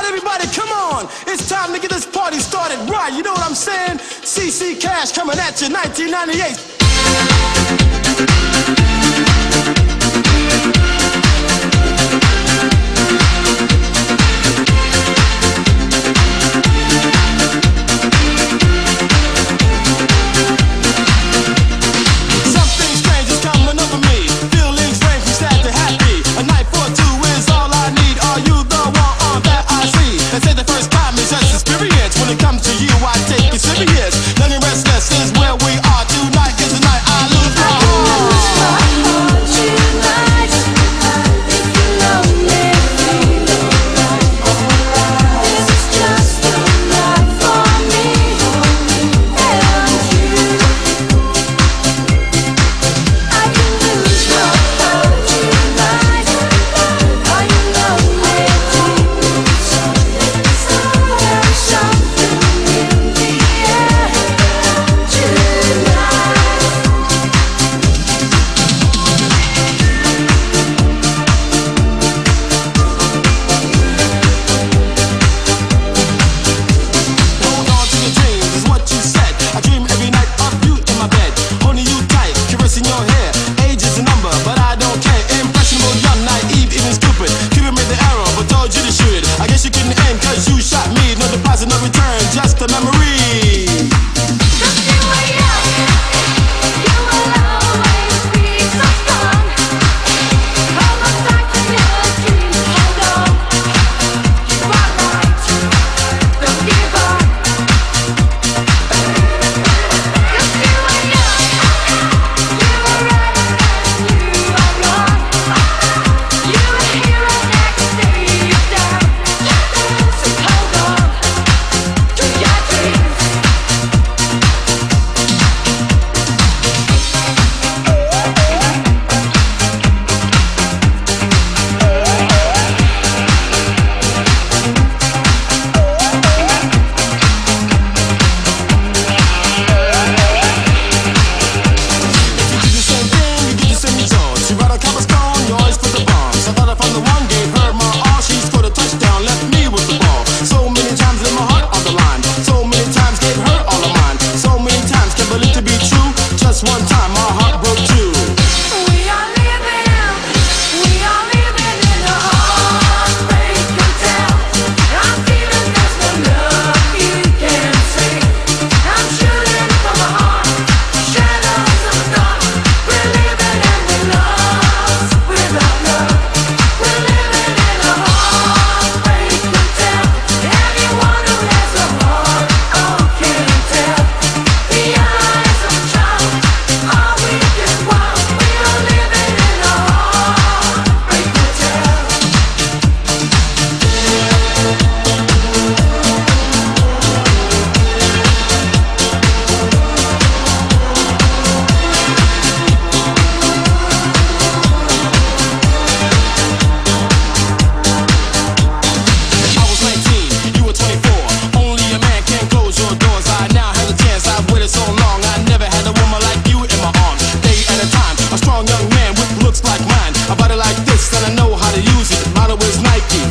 everybody, come on. It's time to get this party started right. You know what I'm saying? CC Cash coming at you, 1998. When it comes to you, I take it serious. Nothing restless is where we are. Tonight is the night I lose my heart. Tonight, if you lonely, feel alright. This is just a night for me and you. I can lose my heart tonight. Are you lonely? I guess you couldn't end cause you shot me. No deposit, no return, just a memory. One time my heart broke too. We are living in a heartbreak hotel. I'm feeling there's no love you can take. I'm shooting from my heart, shadows of dark. We're living and we're lost without love. We're living in a heartbreak hotel. Anyone who has a heart, oh, can tell. The eyes of a child. A body like this, and I know how to use it. Motto is Nike.